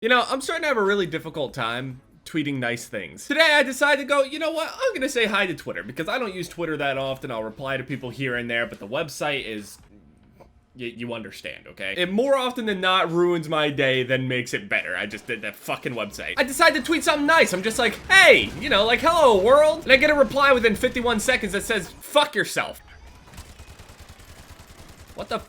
You know, I'm starting to have a really difficult time tweeting nice things. Today I decided to go, you know what, I'm gonna say hi to Twitter because I don't use Twitter that often. I'll reply to people here and there, but the website is, you understand, okay? It more often than not ruins my day than makes it better. I just did that fucking website. I decided to tweet something nice. I'm just like, hey, you know, like, hello world. And I get a reply within 51 seconds that says, fuck yourself. What the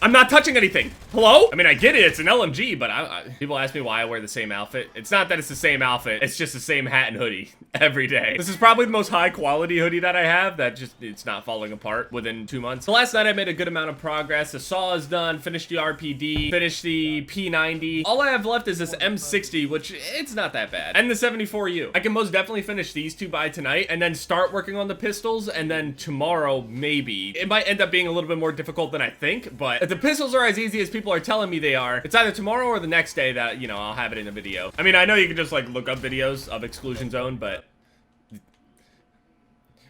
I'm not touching anything. Hello? I mean, I get it, it's an LMG, but people ask me why I wear the same outfit. It's not that it's the same outfit, it's just the same hat and hoodie every day. This is probably the most high quality hoodie that I have that just, it's not falling apart within 2 months. So last night I made a good amount of progress. The saw is done, finished the RPD, finished the P90. All I have left is this M60, which it's not that bad. And the 74U. I can most definitely finish these two by tonight and then start working on the pistols, and then tomorrow, maybe. It might end up being a little bit more difficult than I think, but if the pistols are as easy as people are telling me they are, it's either tomorrow or the next day that, you know, I'll have it in a video. I mean, I know you can just like look up videos of Exclusion Zone, but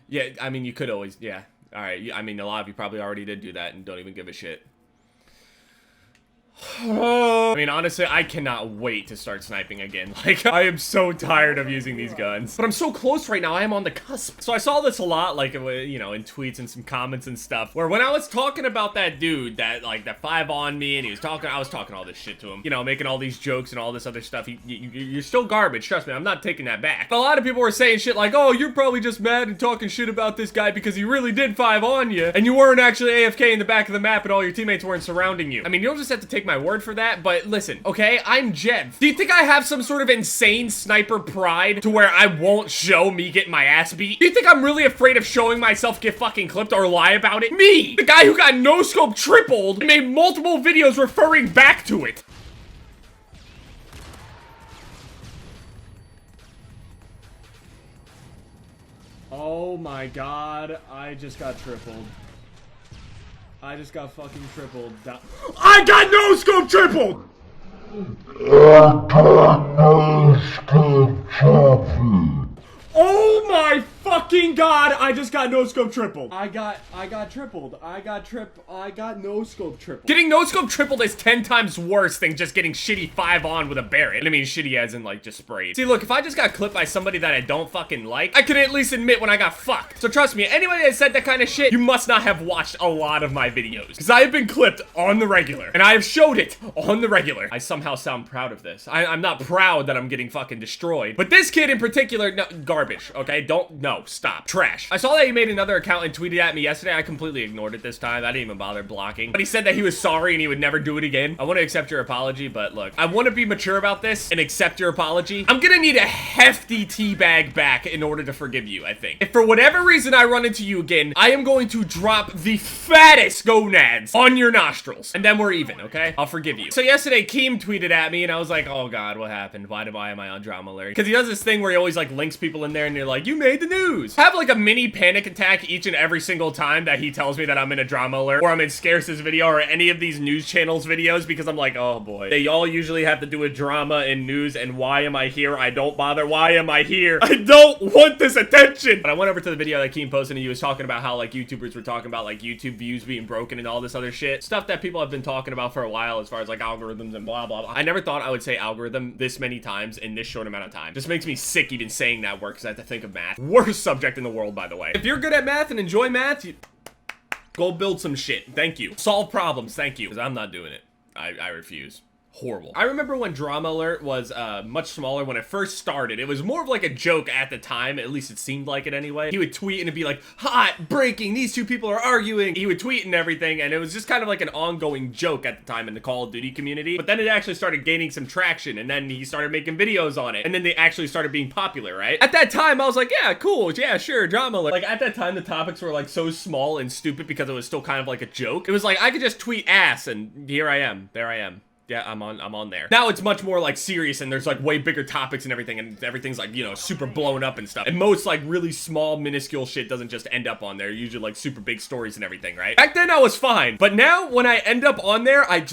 yeah, I mean, you could always, yeah. All right, I mean, a lot of you probably already did do that and don't even give a shit. I mean, honestly, I cannot wait to start sniping again. Like, I am so tired of using these guns. But I'm so close right now, I am on the cusp. So I saw this a lot, like, you know, in tweets and some comments and stuff, where when I was talking about that dude that, like, that 5 on me, and he was talking, I was talking all this shit to him, you know, making all these jokes and all this other stuff. You're still garbage, trust me, I'm not taking that back. But a lot of people were saying shit like, oh, you're probably just mad and talking shit about this guy because he really did 5 on you, and you weren't actually AFK in the back of the map and all your teammates weren't surrounding you. I mean, you'll just have to take my word for that, but listen, okay, I'm Jev. Do you think I have some sort of insane sniper pride to where I won't show me getting my ass beat? Do you think I'm really afraid of showing myself get fucking clipped or lie about it? Me, the guy who got no-scope tripled and made multiple videos referring back to it. Oh my god, I just got tripled. I just got fucking tripled. I got no scope tripled! Oh my fucking god, I just got no scope tripled. I got tripled. I got no scope tripled. Getting no scope tripled is 10 times worse than just getting shitty 5 on with a Barrett. I mean, shitty as in like just sprayed. See, look, if I just got clipped by somebody that I don't fucking like, I can at least admit when I got fucked. So trust me, anybody that said that kind of shit, you must not have watched a lot of my videos. Because I have been clipped on the regular. And I have showed it on the regular. I somehow sound proud of this. I'm not proud that I'm getting fucking destroyed. But this kid in particular, no, garbage, okay? No, stop. Trash. I saw that he made another account and tweeted at me yesterday. I completely ignored it this time. I didn't even bother blocking. But he said that he was sorry and he would never do it again. I want to accept your apology, but look, I want to be mature about this and accept your apology. I'm gonna need a hefty teabag back in order to forgive you, I think. If for whatever reason I run into you again, I am going to drop the fattest gonads on your nostrils. And then we're even, okay? I'll forgive you. So yesterday, Keem tweeted at me and I was like, oh god, what happened? Why am I on drama alert? Because he does this thing where he always like links people in there and you're like, you made the news. Have like a mini panic attack each and every single time that he tells me that I'm in a drama alert or I'm in Scarce's video or any of these news channels videos, because I'm like, oh boy, they all usually have to do with drama and news, and why am I here? I don't bother. Why am I here? I don't want this attention. But I went over to the video that Keem posted and he was talking about how like YouTubers were talking about like YouTube views being broken and all this other shit. Stuff that people have been talking about for a while as far as like algorithms and blah, blah, blah. I never thought I would say algorithm this many times in this short amount of time. Just makes me sick even saying that word because I have to think of math. Worst subject in the world, by the way. If you're good at math and enjoy math, go build some shit. Thank you. Solve problems. Thank you. Because I'm not doing it. I refuse. Horrible. I remember when Drama Alert was much smaller when it first started. It was more of like a joke at the time, at least it seemed like it anyway. He would tweet and it'd be like, hot, breaking, these two people are arguing. He would tweet and everything, and it was just kind of like an ongoing joke at the time in the Call of Duty community. But then it actually started gaining some traction, and then he started making videos on it, and then they actually started being popular, right? At that time, I was like, yeah, cool, yeah, sure, Drama Alert. Like, at that time, the topics were like so small and stupid because it was still kind of like a joke. It was like, I could just tweet ass, and here I am, there I am. Yeah, I'm on there. Now it's much more like serious and there's like way bigger topics and everything's like, you know, super blown up and stuff. And most like really small, minuscule shit doesn't just end up on there. Usually like super big stories and everything, right? Back then I was fine. But now when I end up on there, I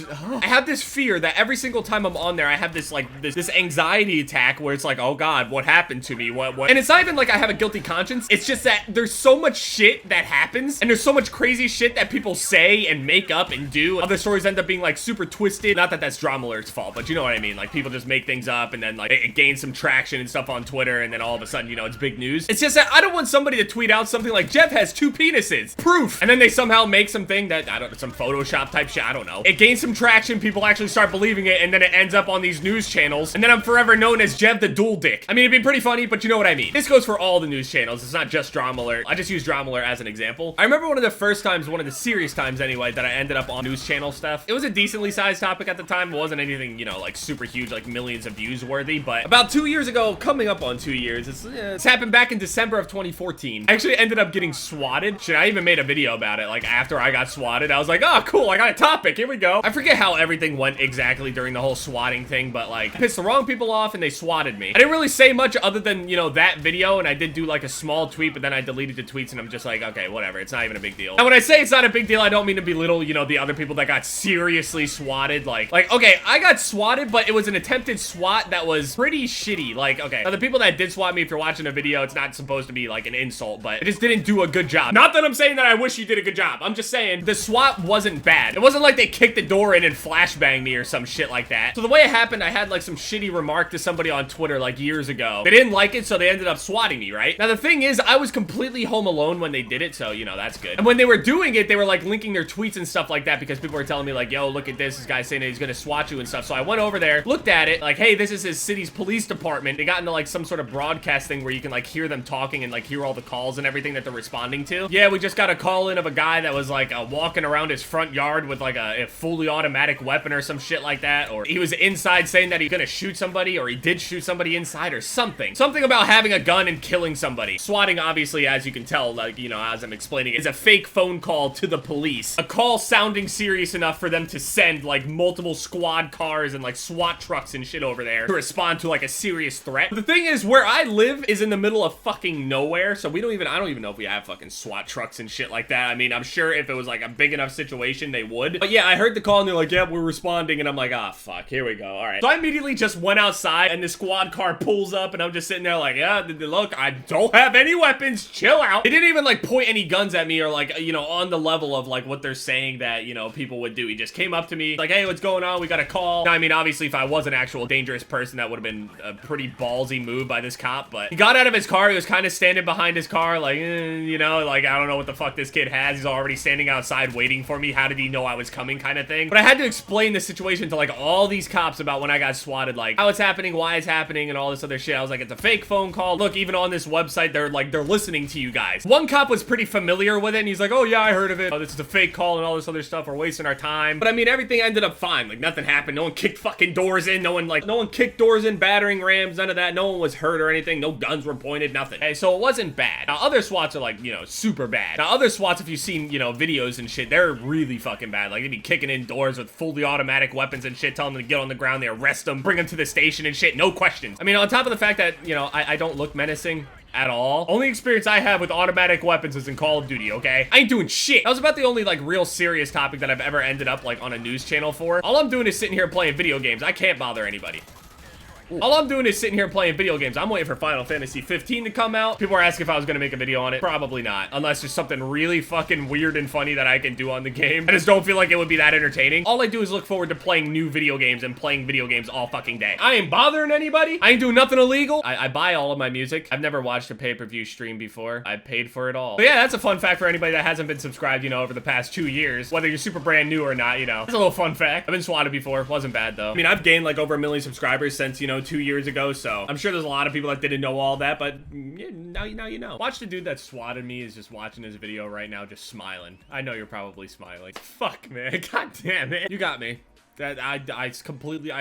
have this fear that every single time I'm on there, I have this like, this anxiety attack where it's like, oh God, what happened to me? What? And it's not even like I have a guilty conscience. It's just that there's so much shit that happens and there's so much crazy shit that people say and make up and do. Other stories end up being like super twisted. Not that that's Drama Alert's fault, but you know what I mean. Like, people just make things up, and then, like, it gains some traction and stuff on Twitter, and then all of a sudden, you know, it's big news. It's just that I don't want somebody to tweet out something like, Jeff has 2 penises. Proof. And then they somehow make something that, I don't know, some Photoshop type shit, I don't know. It gains some traction, people actually start believing it, and then it ends up on these news channels, and then I'm forever known as Jeff the Dual Dick. I mean, it'd be pretty funny, but you know what I mean. This goes for all the news channels. It's not just Drama Alert. I just use Drama Alert as an example. I remember one of the first times, one of the serious times anyway, that I ended up on news channel stuff. It was a decently sized topic at the time. It wasn't anything, you know, like super huge, like millions of views worthy, but about 2 years ago, coming up on 2 years, it's happened back in December of 2014. I actually ended up getting swatted. Shit, I even made a video about it. Like, after I got swatted, I was like, oh, cool, I got a topic. Here we go. I forget how everything went exactly during the whole swatting thing, but like, I pissed the wrong people off and they swatted me. I didn't really say much other than, you know, that video, and I did do like a small tweet, but then I deleted the tweets and I'm just like, okay, whatever. It's not even a big deal. And when I say it's not a big deal, I don't mean to belittle, you know, the other people that got seriously swatted. Like, okay, I got swatted, but it was an attempted swat that was pretty shitty. Like, okay, now the people that did swat me, if you're watching a video, it's not supposed to be like an insult, but it just didn't do a good job. Not that I'm saying that I wish you did a good job. I'm just saying the swat wasn't bad. It wasn't like they kicked the door in and flashbanged me or some shit like that. So the way it happened, I had like some shitty remark to somebody on Twitter like years ago. They didn't like it, so they ended up swatting me, right? Now the thing is, I was completely home alone when they did it, so you know, that's good. And when they were doing it, they were like linking their tweets and stuff like that because people were telling me like, yo, look at this guy's saying that he's gonna swat you and stuff. So I went over there, looked at it, like, hey, this is his city's police department. They got into like some sort of broadcast thing where you can like hear them talking and like hear all the calls and everything that they're responding to. Yeah, we just got a call in of a guy that was like walking around his front yard with like a fully automatic weapon or some shit like that, or he was inside saying that he's gonna shoot somebody, or he did shoot somebody inside or something. Something about having a gun and killing somebody. Swatting, obviously, as you can tell, like, you know, as I'm explaining it, is a fake phone call to the police. A call sounding serious enough for them to send like multiple squad cars and like SWAT trucks and shit over there to respond to like a serious threat. But the thing is, where I live is in the middle of fucking nowhere, so I don't even know if we have fucking SWAT trucks and shit like that. I mean, I'm sure if it was like a big enough situation, they would. But yeah, I heard the call and they're like, yeah, we're responding, and I'm like, ah, fuck, here we go, all right. So I immediately just went outside and the squad car pulls up and I'm just sitting there like, yeah, look, I don't have any weapons, chill out. They didn't even like point any guns at me or like, you know, on the level of like what they're saying that, you know, people would do. He just came up to me like, hey, what's going on? We got a call. Now, I mean, obviously, if I was an actual dangerous person, that would have been a pretty ballsy move by this cop, but he got out of his car. He was kind of standing behind his car like, you know, like, I don't know what the fuck this kid has. He's already standing outside waiting for me. How did he know I was coming, kind of thing? But I had to explain the situation to like all these cops about when I got swatted, like how it's happening, why it's happening, and all this other shit. I was like, it's a fake phone call. Look, even on this website, they're listening to you guys. One cop was pretty familiar with it, and he's like, oh yeah, I heard of it. Oh, this is a fake call and all this other stuff. We're wasting our time. But I mean, everything ended up fine. Like, nothing happened. No one kicked fucking doors in. No one kicked doors in, battering rams, none of that. No one was hurt or anything. No guns were pointed, nothing. Okay, so it wasn't bad. Now, other SWATs are like, you know, super bad. Now, other SWATs, if you've seen, you know, videos and shit, they're really fucking bad. Like, they'd be kicking in doors with fully automatic weapons and shit, telling them to get on the ground. They arrest them, bring them to the station and shit. No questions. I mean, on top of the fact that, you know, I don't look menacing at all. Only experience I have with automatic weapons is in Call of Duty, okay? I ain't doing shit. That was about the only, like, real serious topic that I've ever ended up, like, on a news channel for. All I'm doing is sitting here playing video games. I can't bother anybody. All I'm doing is sitting here playing video games. I'm waiting for Final Fantasy 15 to come out. People are asking if I was gonna make a video on it. Probably not. Unless there's something really fucking weird and funny that I can do on the game. I just don't feel like it would be that entertaining. All I do is look forward to playing new video games and playing video games all fucking day. I ain't bothering anybody. I ain't doing nothing illegal. I buy all of my music. I've never watched a pay-per-view stream before. I paid for it all. But yeah, that's a fun fact for anybody that hasn't been subscribed, you know, over the past 2 years. Whether you're super brand new or not, you know. That's a little fun fact. I've been swatted before. Wasn't bad, though. I mean, I've gained, like, over 1 million subscribers since, you know, 2 years ago. So I'm sure there's a lot of people that didn't know all that, but yeah, now you know. Watch the dude that swatted me is just watching his video right now, just smiling. I know you're probably smiling. Fuck, man. God damn it. You got me. I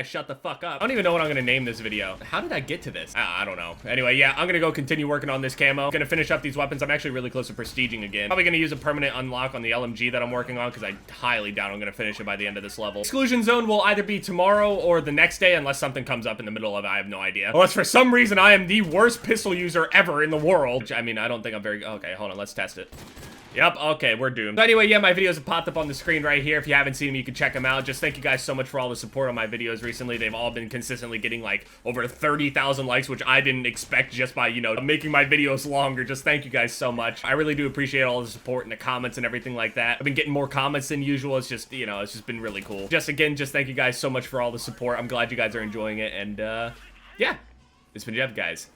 shut the fuck up. I don't even know what I'm gonna name this video. How did I get to this? I don't know. Anyway, yeah, I'm gonna go continue working on this camo. I'm gonna finish up these weapons. I'm actually really close to prestiging again. Probably gonna use a permanent unlock on the LMG that I'm working on because I highly doubt I'm gonna finish it by the end of this level. Exclusion zone will either be tomorrow or the next day unless something comes up in the middle of it. I have no idea. Unless for some reason I am the worst pistol user ever in the world. Which, I mean, I don't think I'm very... Okay, hold on. Let's test it. Yep, okay, we're doomed. So anyway, yeah, my videos have popped up on the screen right here. If you haven't seen them, you can check them out. Just thank you guys so much for all the support on my videos recently. They've all been consistently getting like over 30,000 likes, which I didn't expect just by, you know, making my videos longer. Just thank you guys so much. I really do appreciate all the support and the comments and everything like that. I've been getting more comments than usual. It's just, you know, it's just been really cool. Just again, just thank you guys so much for all the support. I'm glad you guys are enjoying it. And yeah, it's been Jeff, guys.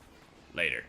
Later.